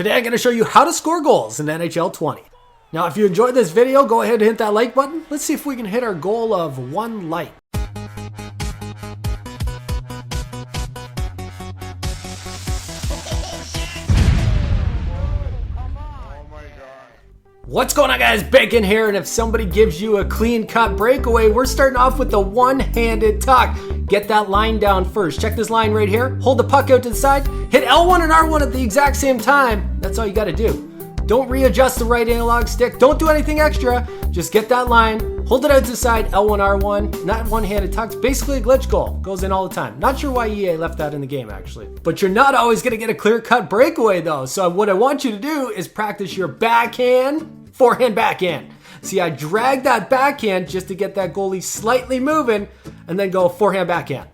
Today I'm going to show you how to score goals in NHL 20. Now if you enjoyed this video, go ahead and hit that like button. Let's see if we can hit our goal of 1 like. What's going on, guys? Bacon here, and if somebody gives you a clean cut breakaway, we're starting off with the one-handed tuck. Get that line down first. Check this line right here. Hold the puck out to the side. Hit L1 and R1 at the exact same time. That's all you got to do. Don't readjust the right analog stick. Don't do anything extra. Just get that line, hold it out to the side, L1, R1. Not one-handed tucks. Basically a glitch goal. Goes in all the time. Not sure why EA left that in the game, actually. But you're not always going to get a clear-cut breakaway, though. So what I want you to do is practice your backhand, forehand, backhand. See, I drag that backhand just to get that goalie slightly moving, and then go forehand, backhand.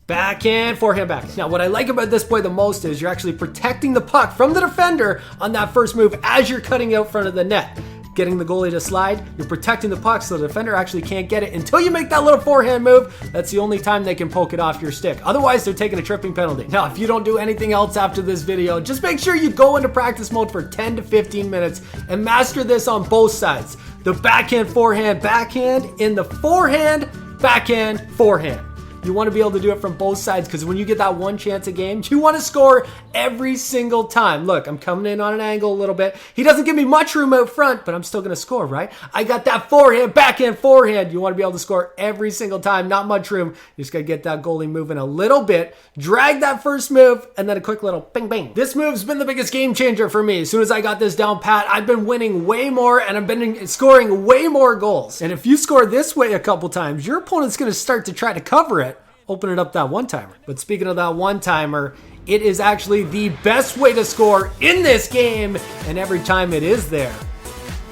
Backhand, forehand, backhand. Now, what I like about this play the most is you're actually protecting the puck from the defender on that first move as you're cutting out front of the net. Getting the goalie to slide, you're protecting the puck so the defender actually can't get it until you make that little forehand move. That's the only time they can poke it off your stick. Otherwise, they're taking a tripping penalty. Now, if you don't do anything else after this video, just make sure you go into practice mode for 10 to 15 minutes and master this on both sides. The backhand, forehand, backhand, in the forehand, backhand, forehand. You want to be able to do it from both sides because when you get that one chance a game, you want to score every single time. Look, I'm coming in on an angle a little bit. He doesn't give me much room out front, but I'm still going to score, right? I got that forehand, backhand, forehand. You want to be able to score every single time. Not much room. You just got to get that goalie moving a little bit. Drag that first move, and then a quick little bing, bang. This move's been the biggest game changer for me. As soon as I got this down pat, I've been winning way more, and I've been scoring way more goals. And if you score this way a couple times, your opponent's going to start to try to cover it. Open it up that one-timer. But speaking of that one-timer, it is actually the best way to score in this game, and every time it is there,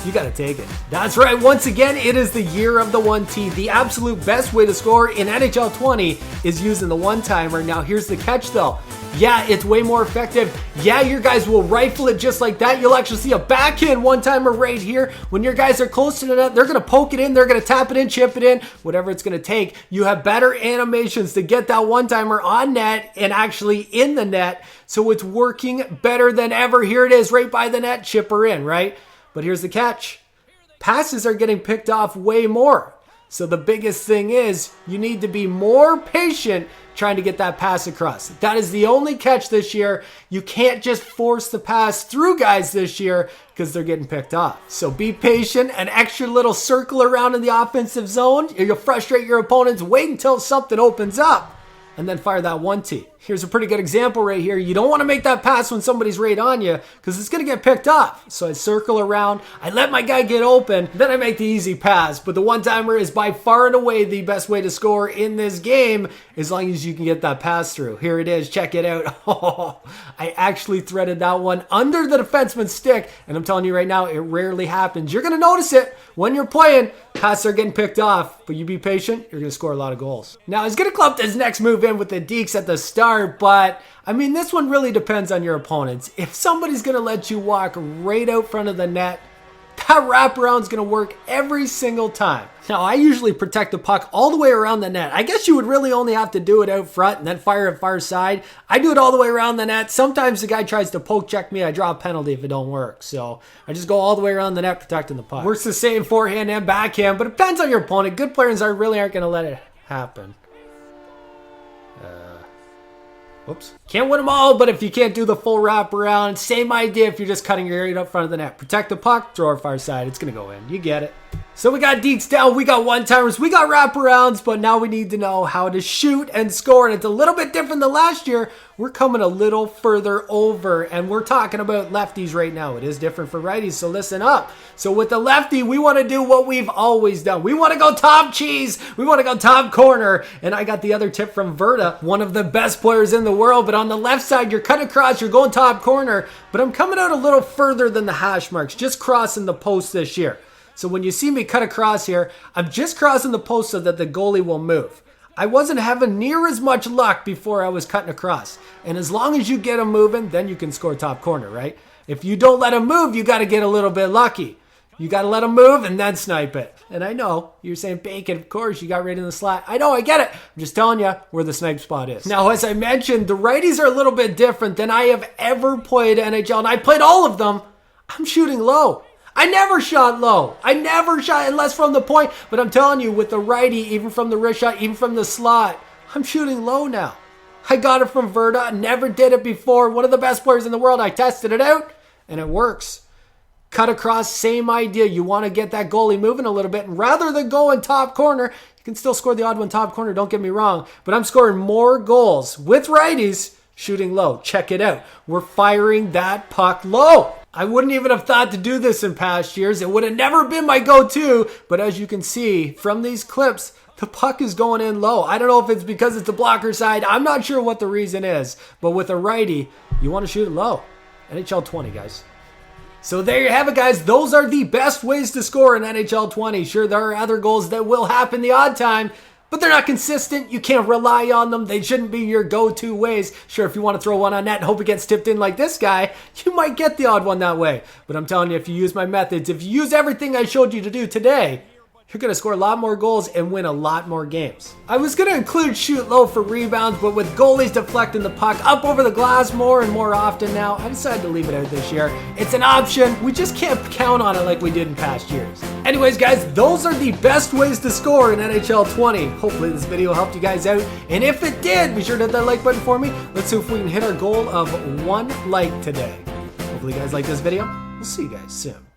you gotta take it. That's right, once again, it is the year of the 1T. The absolute best way to score in NHL 20 is using the one-timer. Now here's the catch though. Yeah, it's way more effective. Yeah, your guys will rifle it just like that. You'll actually see a backhand one-timer right here. When your guys are close to the net, they're gonna poke it in, they're gonna tap it in, chip it in, whatever it's gonna take. You have better animations to get that one-timer on net and actually in the net. So it's working better than ever. Here it is, right by the net, chip her in, right? But here's the catch. Passes are getting picked off way more. So the biggest thing is you need to be more patient trying to get that pass across. That is the only catch this year. You can't just force the pass through guys this year because they're getting picked off. So be patient. An extra little circle around in the offensive zone. You'll frustrate your opponents. Wait until something opens up and then fire that 1T. Here's a pretty good example right here. You don't want to make that pass when somebody's right on you because it's going to get picked off. So I circle around, I let my guy get open, then I make the easy pass. But the one-timer is by far and away the best way to score in this game as long as you can get that pass through. Here it is. Check it out. Oh, I actually threaded that one under the defenseman's stick, and I'm telling you right now, it rarely happens. You're going to notice it when you're playing. Passes are getting picked off, but you be patient, you're going to score a lot of goals. Now, he's going to clump this next move in with the deeks at the start. But I mean, this one really depends on your opponents. If somebody's going to let you walk right out front of the net, that wraparound is going to work every single time. Now, I usually protect the puck all the way around the net. I guess you would really only have to do it out front and then fire it far side. I do it all the way around the net. Sometimes the guy tries to poke check me. I draw a penalty if it don't work. So I just go all the way around the net protecting the puck. Works the same forehand and backhand, but it depends on your opponent. Good players really aren't going to let it happen. Whoops. Can't win them all, but if you can't do the full wraparound, same idea if you're just cutting your area up front of the net. Protect the puck, throw it far side. It's going to go in. You get it. So we got deeks down, we got one-timers, we got wraparounds, but now we need to know how to shoot and score. And it's a little bit different than last year. We're coming a little further over, and we're talking about lefties right now. It is different for righties, so listen up. So with the lefty, we want to do what we've always done. We want to go top cheese. We want to go top corner. And I got the other tip from Verta, one of the best players in the world. But on the left side, you're cutting across, you're going top corner. But I'm coming out a little further than the hash marks, just crossing the post this year. So when you see me cut across here, I'm just crossing the post so that the goalie will move. I wasn't having near as much luck before I was cutting across. And as long as you get him moving, then you can score top corner, right? If you don't let him move, you got to get a little bit lucky. You got to let them move and then snipe it. And I know you're saying bacon, of course, you got right in the slot. I know, I get it. I'm just telling you where the snipe spot is. Now, as I mentioned, the righties are a little bit different than I have ever played NHL, and I played all of them. I'm shooting low. I never shot low. I never shot unless from the point. But I'm telling you, with the righty, even from the wrist shot, even from the slot, I'm shooting low now. I got it from Verda. Never did it before. One of the best players in the world. I tested it out, and it works. Cut across, same idea. You want to get that goalie moving a little bit. And rather than go in top corner, you can still score the odd one top corner, don't get me wrong. But I'm scoring more goals with righties shooting low. Check it out. We're firing that puck low. I wouldn't even have thought to do this in past years. It would have never been my go-to. But as you can see from these clips, the puck is going in low. I don't know if it's because it's the blocker side. I'm not sure what the reason is. But with a righty, you want to shoot it low. NHL 20, guys. So there you have it, guys. Those are the best ways to score in NHL 20. Sure, there are other goals that will happen the odd time, but they're not consistent. You can't rely on them. They shouldn't be your go-to ways. Sure, if you want to throw one on net and hope it gets tipped in like this guy, you might get the odd one that way. But I'm telling you, if you use my methods, if you use everything I showed you to do today, you're going to score a lot more goals and win a lot more games. I was going to include shoot low for rebounds, but with goalies deflecting the puck up over the glass more and more often now, I decided to leave it out this year. It's an option. We just can't count on it like we did in past years. Anyways, guys, those are the best ways to score in NHL 20. Hopefully this video helped you guys out. And if it did, be sure to hit that like button for me. Let's see if we can hit our goal of 1 like today. Hopefully you guys like this video. We'll see you guys soon.